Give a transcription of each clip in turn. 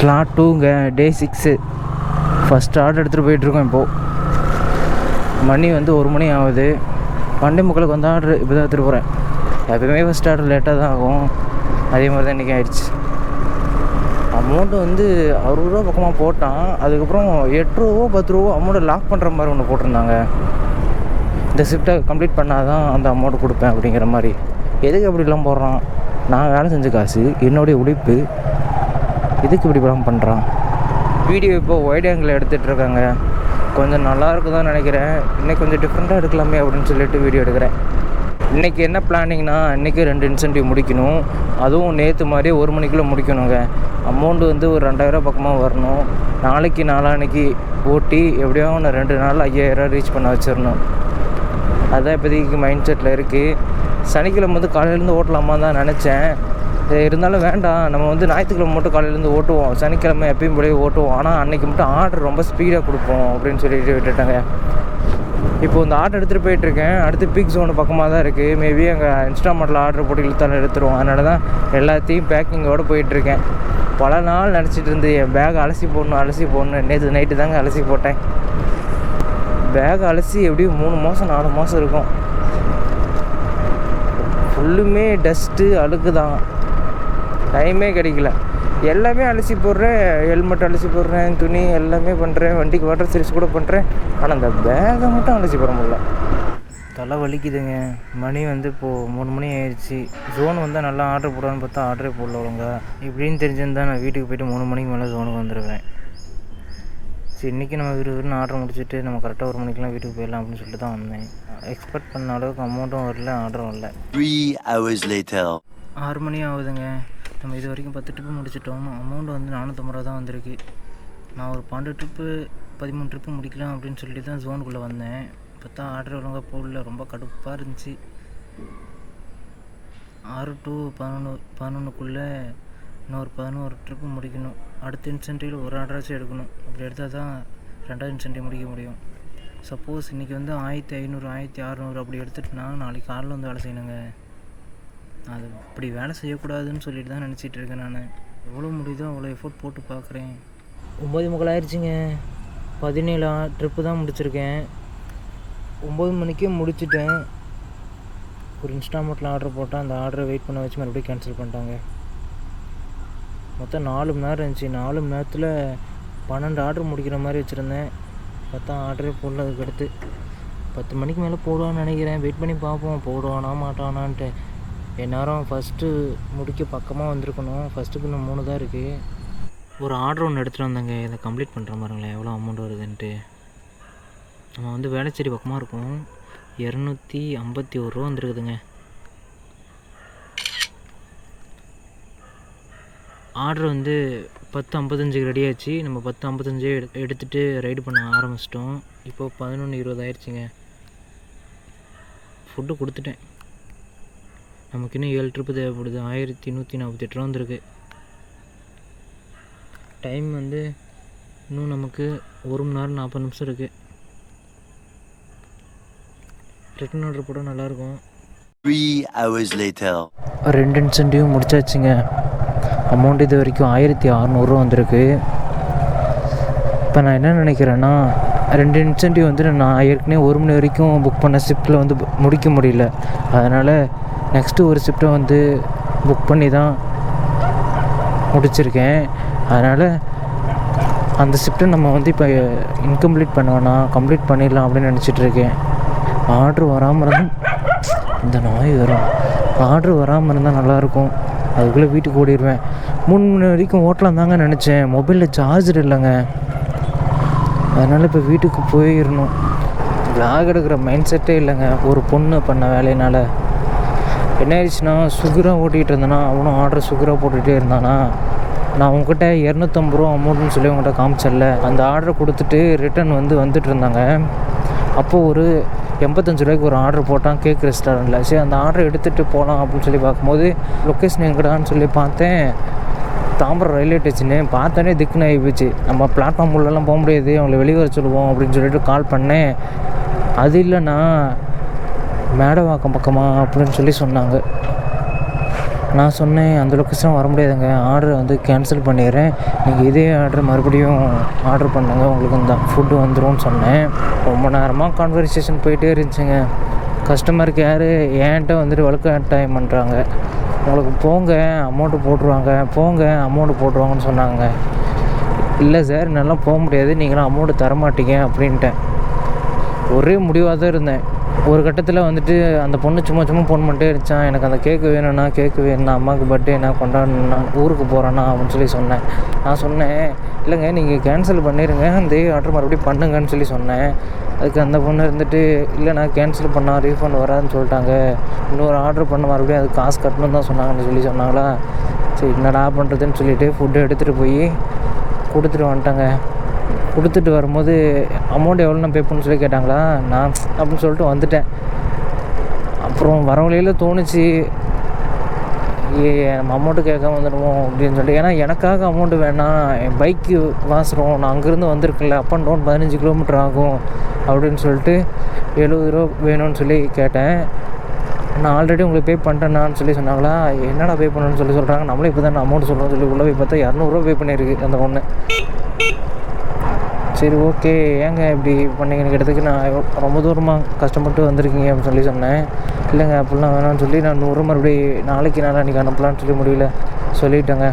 Slot 2ங்க, டே 6. First order எடுத்துகிட்டு போயிட்டுருக்கோம். இப்போது மணி வந்து 1 மணி ஆகுது. 12:45 வந்து ஆர்டர் இப்போ தான் எடுத்துகிட்டு போகிறேன். எப்போயுமே ஃபஸ்ட் ஆர்டர் லேட்டாக தான் ஆகும். அதே மாதிரி தான் இன்றைக்கி ஆயிடுச்சு. அமௌண்ட்டு வந்து 60 ரூபா பக்கமாக போட்டான். அதுக்கப்புறம் 8 ரூபா 10 ரூபா அமௌண்ட்டை லாக் பண்ணுற மாதிரி ஒன்று போட்டிருந்தாங்க. இந்த ஷிஃப்ட்டை கம்ப்ளீட் பண்ணால் தான் அந்த அமௌண்ட்டு கொடுப்பேன் அப்படிங்கிற மாதிரி. எதுக்கு அப்படிலாம் போடுறான்? நான் வேலை செஞ்ச காசு, என்னுடைய உழைப்பு, எதுக்கு இப்படி படம் பண்ணுறான்? வீடியோ இப்போ ஒயிட் ஆங்கிள் எடுத்துகிட்டு இருக்காங்க. கொஞ்சம் நல்லாயிருக்கு தான் நினைக்கிறேன். இன்னைக்கு கொஞ்சம் டிஃப்ரெண்ட்டாக எடுக்கலாமே அப்படின்னு சொல்லிட்டு வீடியோ எடுக்கிறேன். இன்றைக்கி என்ன பிளானிங்னா, இன்றைக்கி 2 இன்சென்டிவ் முடிக்கணும். அதுவும் நேற்று மாதிரியே 1 மணிக்குள்ளே முடிக்கணுங்க. அமௌண்ட்டு வந்து ஒரு 2000 பக்கமாக வரணும். நாளைக்கு நாளான்னைக்கு ஓட்டி எப்படியோ ஒன்று 2 நாள் 5000 ரீச் பண்ண வச்சிடணும். அதுதான் இப்போதைக்கு மைண்ட் செட்டில் இருக்குது. சனிக்கிழமை வந்து காலையிலேருந்து ஓட்டலாமா தான் நினச்சேன். இருந்தாலும் வேண்டாம், நம்ம வந்து ஞாயிற்றுக்கிழமை மட்டும் காலையிலேருந்து ஓட்டுவோம், சனிக்கிழமை எப்பயும் போலவே ஓட்டுவோம். ஆனால் அன்றைக்கி மட்டும் ஆர்டர் ரொம்ப ஸ்பீடாக கொடுப்போம் அப்படின்னு சொல்லிட்டு விட்டுட்டாங்க. இப்போது இந்த ஆர்டர் எடுத்துகிட்டு போயிட்டுருக்கேன். அடுத்து பீக் ஜோனு பக்கமாக தான் இருக்குது. மேபி அங்கே இன்ஸ்டாமார்ட்டில் ஆர்டர் போட்டு இழுத்தாலும் எடுத்துருவோம். அதனால தான் எல்லாத்தையும் பேக்கிங்கோடு போயிட்டுருக்கேன். பல நாள் நினச்சிட்டு இருந்து என் பேக் அலசி போடணும். நேற்று நைட்டு தாங்க அலசி போட்டேன். பேக் அலசி எப்படியும் 3 மாதம் 4 மாதம் இருக்கும். ஃபுல்லுமே டஸ்ட்டு, அழுக்கு தான். டைமே கிடைக்கல. எல்லாமே அலசி போடுறேன், ஹெல்மெட் அலசி போடுறேன், துணி எல்லாமே பண்ணுறேன், வண்டிக்கு வாட்டர் சர்வீஸ் கூட பண்ணுறேன். ஆனால் அந்த பேக்கை மட்டும் அலசி போட முடியல. தலை வலிக்குதுங்க. மணி வந்து இப்போது 3 மணி ஆயிடுச்சு. ஜோன் வந்தால் நல்லா ஆர்டர் போடலான்னு பார்த்தா ஆர்டரே போடல ஒழுங்க. இப்படின்னு தெரிஞ்சிருந்தால் நான் வீட்டுக்கு போய்ட்டு 3 மணிக்கு மேலே ஜோனுக்கு வந்துடுவேன். சரி, இன்றைக்கி நம்ம விறுவிறுன்னு ஆர்டர் முடிச்சுட்டு நம்ம கரெக்டாக 1 மணிக்கெலாம் வீட்டுக்கு போயிடலாம் அப்படின்னு சொல்லிட்டு தான் வந்தேன். எக்ஸ்பெக்ட் பண்ண அளவுக்கு அமௌண்ட்டும் வரல, ஆர்டரும் வரல. 3 hours later. 6 மணி ஆகுதுங்க. நம்ம இது வரைக்கும் 10 ட்ரிப்பு முடிச்சிட்டோம். அமௌண்ட் வந்து 450 ரூபா தான் வந்திருக்கு. நான் ஒரு 12 ட்ரிப்பு 13 ட்ரிப்பு முடிக்கலாம் அப்படின்னு சொல்லிட்டு தான் ஜோனுக்குள்ளே வந்தேன். பார்த்தா ஆர்டர் ஒழுங்காக போடல. ரொம்ப கடுப்பாக இருந்துச்சு. 6 to 11க்குள்ளே இன்னொரு 11 ட்ரிப்பு முடிக்கணும். அடுத்த இன்சென்டிவில் ஒரு ஆர்டராச்சும் எடுக்கணும். அப்படி எடுத்தால் தான் 2வது இன்சென்டிவ் முடிக்க முடியும். சப்போஸ் இன்றைக்கி வந்து 1500 1600 அப்படி எடுத்துட்டுனா நாளைக்கு காலையில் வந்து வேலை செய்யணுங்க. அது இப்படி வேலை செய்யக்கூடாதுன்னு சொல்லிட்டு தான் நினச்சிட்டு இருக்கேன். நான் எவ்வளோ முடியுதோ அவ்வளோ எஃபோர்ட் போட்டு பார்க்குறேன். 9:45 ஆயிடுச்சுங்க. 17 ட்ரிப்பு தான் முடிச்சிருக்கேன். 9 மணிக்கே முடிச்சுட்டேன். ஒரு இன்ஸ்டாமார்ட்டில் ஆர்டர் போட்டால் அந்த ஆர்டரை வெயிட் பண்ண வச்சு மறுபடியும் கேன்சல் பண்ணிட்டாங்க. மொத்தம் 4 மணி நேரம் இருந்துச்சு. 4 மணி நேரத்தில் 12 ஆர்டர் முடிக்கிற மாதிரி வச்சுருந்தேன். பார்த்தா ஆர்டரே போடல. அதுக்கடுத்து 10 மணிக்கு மேலே போடுவான்னு நினைக்கிறேன். வெயிட் பண்ணி பார்ப்போம் போடுவானா மாட்டானான்ட்டு. எந்நேரம் ஃபஸ்ட்டு முடிக்க பக்கமாக வந்திருக்கணும். ஃபஸ்ட்டுக்கு இன்னும் 3 தான் இருக்குது. ஒரு ஆர்டர் ஒன்று எடுத்துகிட்டு வந்தேங்க. இதை கம்ப்ளீட் பண்ணுற மாதிரிங்களேன் எவ்வளோ அமௌண்ட் வருதுன்ட்டு. நம்ம வந்து வேளச்சேரி பக்கமாக இருக்கும். 251 ரூபா வந்துருக்குதுங்க. ஆர்டர் வந்து 10:55 ரெடி ஆச்சு. நம்ம 10:55 எடுத்துகிட்டு ரைடு பண்ண ஆரம்பிச்சிட்டோம். இப்போது 11:20 ஆயிடுச்சுங்க. ஃபுட்டு கொடுத்துட்டேன். நமக்கு இன்னும் 7 ட்ரிப்பு தேவைப்படுது. 1148 ரூபா வந்துருக்கு. டைம் வந்து இன்னும் நமக்கு 1 மணி நேரம் 40 நிமிஷம் இருக்குது. ரிட்டன் ஆர்டர் போட நல்லாயிருக்கும். 3 hours later. 2 இன்சென்டிவ் முடிச்சாச்சுங்க. அமௌண்ட் இது வரைக்கும் 1600 ரூபா வந்திருக்கு. இப்போ நான் என்ன நினைக்கிறேன்னா, 2 இன்சென்டிவ் வந்து நான் ஏற்கனவே 1 மணி வரைக்கும் புக் பண்ண ஷிஃப்ட்டில் வந்து முடிக்க முடியல. அதனால் நெக்ஸ்ட்டு ஒரு ஷிஃப்ட்டை வந்து புக் பண்ணி தான் முடிச்சிருக்கேன். அதனால் அந்த ஷிஃப்ட்டை நம்ம வந்து இப்போ இன்கம்ப்ளீட் பண்ண வேணாம், கம்ப்ளீட் பண்ணிடலாம் அப்படின்னு நினச்சிட்ருக்கேன். ஆர்டர் வராமல் இருந்தால் இந்த நாய் வரும். ஆர்டர் வராமல் இருந்தால் நல்லாயிருக்கும். அதுக்குள்ளே வீட்டுக்கு ஓடிடுவேன். 3 மணி வரைக்கும் ஓட்டலாம் தாங்க நினச்சேன். மொபைலில் சார்ஜர் இல்லைங்க. அதனால் இப்போ வீட்டுக்கு போயிடணும். விளாக் எடுக்கிற மைண்ட் செட்டே இல்லைங்க. ஒரு பொண்ணு பண்ண வேலையினால் என்ன ஆயிடுச்சுன்னா, சுகராக ஓட்டிகிட்டு இருந்தேன்னா அவனும் ஆர்டர் சுகராக போட்டுகிட்டே இருந்தானா. நான் உங்ககிட்ட 250 ரூபா அமௌண்ட்டுன்னு சொல்லி உங்கள்கிட்ட காமிச்சல. அந்த ஆர்டர் கொடுத்துட்டு ரிட்டன் வந்துட்டு இருந்தாங்க. அப்போது ஒரு 85 ரூபாய்க்கு ஒரு ஆர்டர் போட்டான் கேக் ரெஸ்டாரண்ட்டில். சரி, அந்த ஆர்டர் எடுத்துகிட்டு போகலாம் அப்படின்னு சொல்லி பார்க்கும்போது லொக்கேஷன் எங்கடான்னு சொல்லி பார்த்தேன். Tambaram railway station. பார்த்தோன்னே திக்குன்னு ஆகி போச்சு. நம்ம பிளாட்ஃபார்ம் உள்ளெல்லாம் போக முடியாது, அவங்கள வெளியே வர சொல்லுவோம் அப்படின்னு சொல்லிட்டு கால் பண்ணேன். அது இல்லைண்ணா மேடவாக்கம் பக்கமா அப்படின்னு சொல்லி சொன்னாங்க. நான் சொன்னேன் அந்த லொக்கேஷன் வர முடியாதுங்க, ஆர்டர் வந்து கேன்சல் பண்ணிடுறேன், நீங்கள் இதே ஆர்டர் மறுபடியும் ஆர்டர் பண்ணுங்க, உங்களுக்கு இந்த ஃபுட்டு வந்துடும்னு சொன்னேன். ரொம்ப நேரமாக கான்வர்சேஷன் போயிட்டே இருந்துச்சுங்க. கஸ்டமர் கேரு என்கிட்ட வந்துட்டு வழுக்கட்டாயம் பண்ணுறாங்க. உங்களுக்கு போங்க அமௌண்ட்டு போட்டுருவாங்க, போங்க அமௌண்ட்டு போட்டுருவாங்கன்னு சொன்னாங்க. இல்லை சார் என்னால் போக முடியாது, நீங்களாம் அமௌண்ட்டு தரமாட்டீங்க அப்படின்ட்டேன். ஒரே முடிவாக தான் இருந்தேன். ஒரு கட்டத்தில் வந்துட்டு அந்த பொண்ணு சும்மா ஃபோன் பண்ணிட்டே இருந்துச்சான், எனக்கு அந்த கேக்கு வேணும்ண்ணா, கேக்கு வேணும்ண்ணா, அம்மாவுக்கு பர்த்டேண்ணா, கொண்டாடணுண்ணா, ஊருக்கு போகிறேண்ணா அப்படின்னு சொல்லி சொன்னேன். நான் சொன்னேன் இல்லைங்க நீங்கள் கேன்சல் பண்ணிடுங்க, அந்த ஆர்டர் மறுபடியும் பண்ணுங்கன்னு சொல்லி சொன்னேன். அதுக்கு அந்த பொண்ணு இருந்துட்டு இல்லை நான் கேன்சல் பண்ணால் ரீஃபண்ட் வராதுன்னு சொல்லிட்டாங்க, இன்னொரு ஆர்டர் பண்ண மறுபடியும் அதுக்கு காசு கட்டணும்னு தான் சொன்னாங்கன்னு சொல்லி சொன்னாங்களா. சரி என்னடா பண்ணுறதுன்னு சொல்லிவிட்டு ஃபுட்டு எடுத்துகிட்டு போய் கொடுத்துட்டு வந்துட்டாங்க. கொடுத்துட்டு வரும்போது அமௌண்ட் எவ்வளோ நான் பே பண்ணு சொல்லி கேட்டாங்களா, நான் அப்படின்னு சொல்லிட்டு வந்துட்டேன். அப்புறம் வர வழியில் தோணுச்சு நம்ம அமௌண்ட்டு கேட்காம வந்துடுவோம் அப்படின்னு சொல்லிட்டு. ஏன்னா எனக்காக அமௌண்ட்டு வேணாம், என் பைக்கு வாசுகிறோம், நான் அங்கேருந்து வந்திருக்கல, அப் அண்ட் டவுன் 15 கிலோமீட்டர் ஆகும் அப்படின்னு சொல்லிட்டு 70 ரூபா வேணும்னு சொல்லி கேட்டேன். நான் ஆல்ரெடி உங்களுக்கு பே பண்ணிட்டேன்னான்னு சொல்லி சொன்னாங்களா. என்னடா பே பண்ணணும்னு சொல்லி சொல்கிறாங்க, நம்மளே இப்போ தான் அமௌண்ட் சொல்கிறோம்னு சொல்லி உள்ளே போய் பார்த்தா 200 ரூபா பே பண்ணியிருக்கு அந்த பொண்ணு. சரி ஓகே ஏங்க இப்படி பண்ணிங்கன்னு கேட்டதுக்கு, நான் ரொம்ப தூரமாக கஷ்டப்பட்டு வந்திருக்கீங்க அப்படின்னு சொல்லி சொன்னேன். இல்லைங்க அப்படிலாம் வேணாம்னு சொல்லி நான் 100 மறுபடியும் நாளைக்கு அனுப்பலான்னு சொல்லி முடியல சொல்லிட்டேங்க.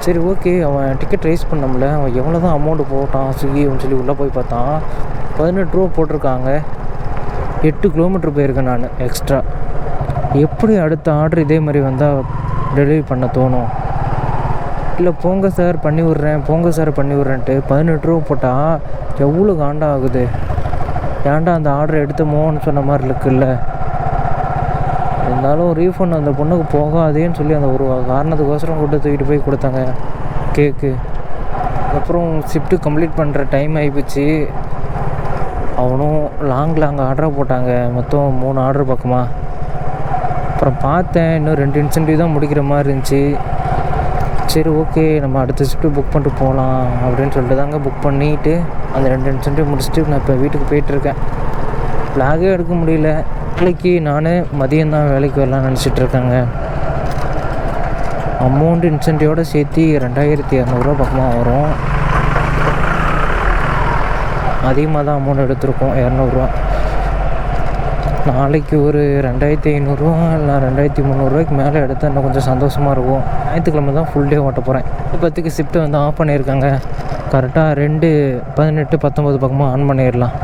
சரி ஓகே அவன் டிக்கெட் ரைஸ் பண்ணோம்ல, அவன் எவ்வளோ தான் அமௌண்ட்டு போட்டான் ஸ்விக்கி அப்படின்னு சொல்லி உள்ளே போய் பார்த்தான். 18 ரூபா போட்டிருக்காங்க. 8 கிலோமீட்டர் போயிருக்கேன் நான் எக்ஸ்ட்ரா. எப்படி அடுத்த ஆர்டர் இதே மாதிரி வந்தால் டெலிவரி பண்ண தோணும்? இல்லை போங்க சார் பண்ணி விட்றேன், போங்க சார் பண்ணி விட்றேன்ட்டு 18 ரூபா போட்டால் எவ்வளோ காண்டா ஆகுது. ஏன்டா அந்த ஆர்டர் எடுத்தோமோன்னு சொன்ன மாதிரி இருக்குல்ல. இருந்தாலும் ரீஃபண்ட் அந்த பொண்ணுக்கு போகாதேன்னு சொல்லி அந்த ஒரு காரணத்துக்கோசரம் தூக்கிட்டு போய் கொடுத்தாங்க கேக்கு. அப்புறம் ஷிஃப்ட்டு கம்ப்ளீட் பண்ணுற டைம் ஆகிப்போச்சு. அவனும் லாங் ஆர்டராக போட்டாங்க, மொத்தம் 3 ஆர்டர் பக்கமாக. அப்புறம் பார்த்தேன் இன்னும் 2 இன்சென்டிவ் தான் முடிக்கிற மாதிரி இருந்துச்சு. சரி ஓகே நம்ம அடுத்த ஷிஃப்ட்டு புக் பண்ணிட்டு போகலாம் அப்படின்னு சொல்லிட்டு தாங்க புக் பண்ணிவிட்டு அந்த 2 இன்சென்டிவ் முடிச்சுட்டு நான் இப்போ வீட்டுக்கு போயிட்டுருக்கேன். விளாகே எடுக்க முடியல. நாளைக்கு நான் மதியம்தான் வேலைக்கு வரலான்னு நினச்சிட்ருக்கேங்க. அமௌண்ட்டு இன்சென்டிவோடு சேர்த்து 2200 பக்கமாக வரும். அதிகமாக தான் அமௌண்ட் எடுத்திருக்கோம், 200 நாளைக்கு ஒரு 2500 இல்லை 2300 மேலே எடுத்தால் இன்னும் கொஞ்சம் சந்தோஷமாக இருக்கும். ஞாயிற்றுக்கிழமை தான் ஃபுல் டே ஓட்ட போகிறேன். 10க்கு ஷிஃப்ட்டு வந்து ஆஃப் பண்ணியிருக்காங்க. கரெக்டாக 2:18 19 பக்கமாக ஆன் பண்ணிடலாம்.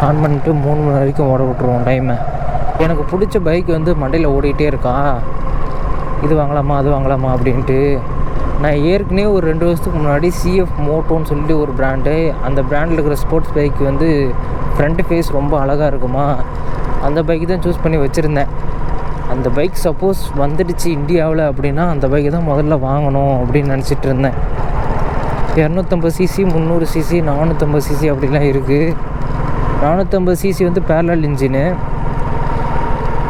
ஆன் பண்ணிட்டு 3 மணி வரைக்கும் ஓட விட்ருவோம் டைமை. எனக்கு பிடிச்ச பைக் வந்து மண்டையில் ஓடிக்கிட்டே இருக்கா, இது வாங்கலாமா அது வாங்கலாமா அப்படின்ட்டு. நான் ஏற்கனவே ஒரு 2 வருஷத்துக்கு முன்னாடி CF மோட்டோன்னு சொல்லிட்டு ஒரு பிராண்டு, அந்த பிராண்டில் இருக்கிற ஸ்போர்ட்ஸ் பைக் வந்து ஃப்ரண்ட் ஃபேஸ் ரொம்ப அழகாக இருக்குமா, அந்த பைக்கு தான் சூஸ் பண்ணி வச்சுருந்தேன். அந்த பைக் சப்போஸ் வந்துடுச்சு இந்தியாவில் அப்படின்னா அந்த பைக்கு தான் முதல்ல வாங்கணும் அப்படின்னு நினச்சிட்டு இருந்தேன். 250cc 300cc 450cc அப்படிலாம் இருக்குது. 450cc வந்து பேரலல் இன்ஜினு,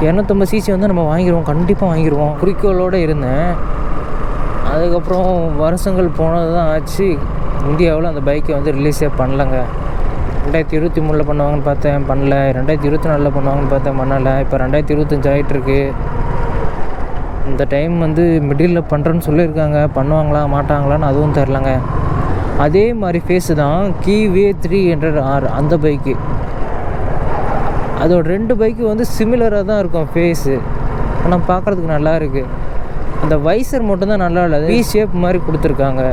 250cc வந்து நம்ம வாங்கிடுவோம், கண்டிப்பாக வாங்கிடுவோம் குறிக்கோளோடு இருந்தேன். அதுக்கப்புறம் வருஷங்கள் போனது தான் ஆச்சு, இந்தியாவில் அந்த பைக்கை வந்து ரிலீஸே பண்ணலைங்க. 2023 பண்ணுவாங்கன்னு பார்த்தேன் பண்ணல, 2024 பண்ணுவாங்கன்னு பார்த்தேன் பண்ணலை, இப்போ 2025 ஆகிட்டுருக்கு. இந்த டைம் வந்து மிடில் பண்ணுறேன்னு சொல்லியிருக்காங்க, பண்ணுவாங்களா மாட்டாங்களான்னு அதுவும் தெரிலங்க. அதே மாதிரி ஃபேஸு தான் Kiwi 300R அந்த பைக்கு. அதோட 2 பைக்கு வந்து சிமிலராக தான் இருக்கும் ஃபேஸு, ஆனால் பார்க்குறதுக்கு நல்லா இருக்குது. அந்த வைசர் மட்டும் தான் நல்லா இல்லை, V ஷேப் மாதிரி கொடுத்துருக்காங்க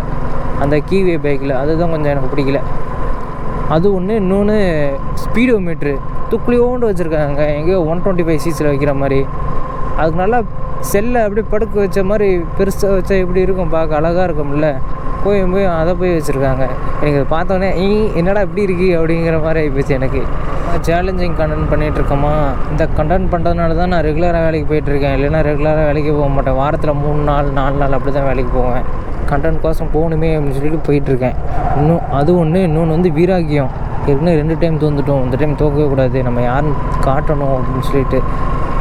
அந்த Kiwi பைக்கில், அதுதான் கொஞ்சம் எனக்கு பிடிக்கல. அது ஒன்று. இன்னொன்று ஸ்பீடோ மீட்ரு துக்குளியோண்டு வச்சுருக்காங்க, எங்கேயோ 125cc வைக்கிற மாதிரி. அதுக்கு நல்லா செல்லை அப்படியே படுக்க வச்ச மாதிரி பெருசாக வச்சா எப்படி இருக்கும், பார்க்க அழகாக இருக்கும்ல, போய் அதை போய் வச்சுருக்காங்க. எனக்கு அதை பார்த்தோன்னே என்னடா இப்படி இருக்கு அப்படிங்கிற மாதிரி ஆகிப்போச்சு எனக்கு. சேலஞ்சிங் கண்டென்ட் பண்ணிகிட்ருக்கோமா, இந்த கண்டென்ட் பண்ணுறதுனால தான் நான் ரெகுலராக வேலைக்கு போயிட்டுருக்கேன். இல்லைன்னா ரெகுலராக வேலைக்கு போக மாட்டேன், வாரத்தில் 3 நாள் 4 நாள் அப்படி தான் வேலைக்கு போவேன். கண்டென்ட் கோசம் போகணுமே அப்படின்னு சொல்லிட்டு போயிட்டுருக்கேன். இன்னும் அது ஒன்று. இன்னொன்று வந்து வீராக்கியம். ஏற்கனவே 2 டைம் தோந்துட்டோம், இந்த டைம் தோக்கவே கூடாது, நம்ம யாருன்னு காட்டணும் அப்படின்னு சொல்லிட்டு.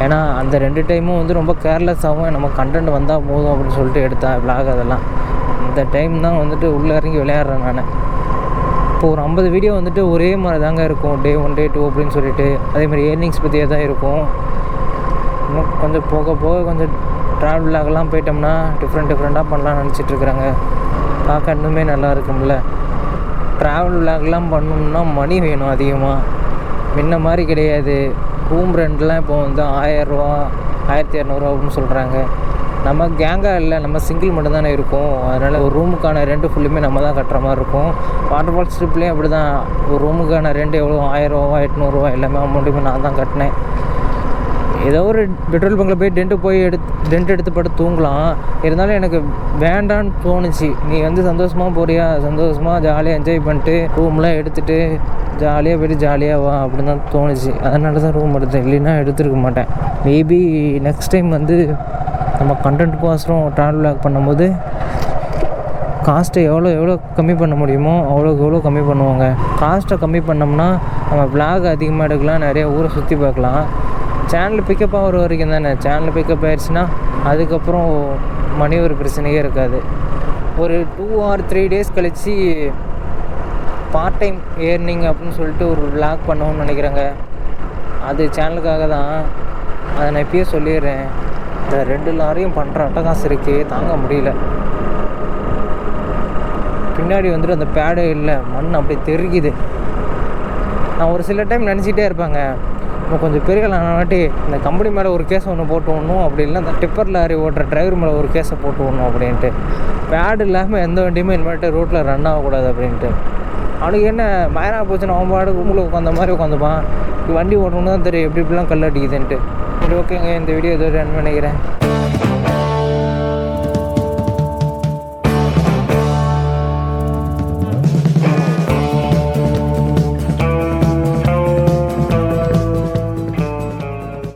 ஏன்னா அந்த 2 டைமும் வந்து ரொம்ப கேர்லெஸ்ஸாகவும் நம்ம கண்டென்ட் வந்தால் போதும் அப்படின்னு சொல்லிட்டு எடுத்தேன் விளாக். அதெல்லாம் இந்த டைம் தான் வந்துட்டு உள்ளே இறங்கி விளையாடுறேன் நான். இப்போ ஒரு 50 வீடியோ வந்துட்டு ஒரே மாதிரி தாங்க இருக்கும், Day 1 Day 2 அப்படின்னு சொல்லிட்டு. அதேமாதிரி ஏர்னிங்ஸ் பற்றியே தான் இருக்கும். இன்னும் கொஞ்சம் போக போக கொஞ்சம் ட்ராவலாகலாம் போயிட்டோம்னா டிஃப்ரெண்ட்டாக பண்ணலாம்னு நினச்சிட்ருக்குறாங்க. பார்க்க இன்னுமே நல்லா இருக்கும்ல. ட்ராவல் விளாக்லாம் பண்ணணும்னா மணி வேணும் அதிகமாக. முன்ன மாதிரி கிடையாது. ரூம் ரெண்ட்லாம் இப்போ வந்து 1000 ரூபா 1200 அப்படின்னு சொல்கிறாங்க. நம்ம கேங்காக இல்லை, நம்ம சிங்கிள் மட்டும் தானே இருக்கும். அதனால் ஒரு ரூமுக்கான ரெண்ட்டு ஃபுல்லுமே நம்ம தான் கட்டுற மாதிரி இருக்கும். வாட்டர் ஃபால்ஸ் ட்ரிப்லேயும் அப்படி தான். ஒரு ரூமுக்கான ரெண்ட் எவ்வளோ 1000 ரூபா 800 எல்லாமே அமௌண்ட்டுமே நான் தான் கட்டினேன். ஏதோ ஒரு பெட்ரோல் பங்கில் போய் டென்ட் எடுத்து படுத்து தூங்கலாம். இருந்தாலும் எனக்கு வேண்டான்னு தோணுச்சு. நீ வந்து சந்தோஷமாக போறியா, சந்தோஷமாக ஜாலியாக என்ஜாய் பண்ணிட்டு ரூம்லாம் எடுத்துகிட்டு ஜாலியாக போய்ட்டு ஜாலியாக வா அப்படின்னு தான் தோணுச்சு. அதனால தான் ரூம் எடுத்தேன். இல்லைன்னா எடுத்துருக்க மாட்டேன். மேபி நெக்ஸ்ட் டைம் வந்து நம்ம கண்டென்ட்டுக்கோசரம் ட்ராவல் விளாக் பண்ணும்போது காஸ்ட்டை எவ்வளோ கம்மி பண்ண முடியுமோ அவ்வளோக்கு எவ்வளோ கம்மி பண்ணுவாங்க. காஸ்ட்டை கம்மி பண்ணோம்னா நம்ம விளாக் அதிகமாக எடுக்கலாம், நிறைய ஊரை சுற்றி பார்க்கலாம். சேனல் பிக்கப் ஆகிற வரைக்கும் தானே. சேனல் பிக்கப் ஆகிடுச்சுன்னா அதுக்கப்புறம் மணி ஒரு பிரச்சனையே இருக்காது. ஒரு 2 or 3 days கழித்து பார்ட் டைம் ஏர்னிங் அப்படின்னு சொல்லிட்டு ஒரு விளாக் பண்ணணும்னு நினைக்கிறேங்க. அது சேனலுக்காக தான். அதை நான் இப்பயே சொல்லிடுறேன். இந்த 2 லாரியும் பண்ணுற அட்டகாசு இருக்குது, தாங்க முடியல. பின்னாடி வந்துட்டு அந்த பேடே இல்லை, மண் அப்படியே தெருக்குது. நான் ஒரு சில டைம் நினச்சிட்டே இருப்பாங்க, நம்ம கொஞ்சம் பெரிய வாட்டி இந்த கம்பெனி மேலே ஒரு கேஸை ஒன்று போட்டு விடணும், அப்படி இல்லைன்னா அந்த டிப்பர் லாரி ஓட்டுற டிரைவர் மேலே ஒரு கேஸை போட்டு விடணும் அப்படின்ட்டு. பேடு இல்லாமல் எந்த வண்டியுமே இனிமேட்டு ரோட்டில் ரன் ஆகக்கூடாது அப்படின்ட்டு. அவனுக்கு என்ன மயராக போச்சுன்னா அவன் பாடு ரூமில் உட்காந்த மாதிரி உட்காந்துப்பான். வண்டி ஓட்டணுன்னு தான் தெரியும் எப்படி இப்படிலாம் கல் அடிக்குதுன்ட்டு. சரி, ஓகேங்க, இந்த வீடியோ இதோட ரன் பண்ணிக்கிறேன்.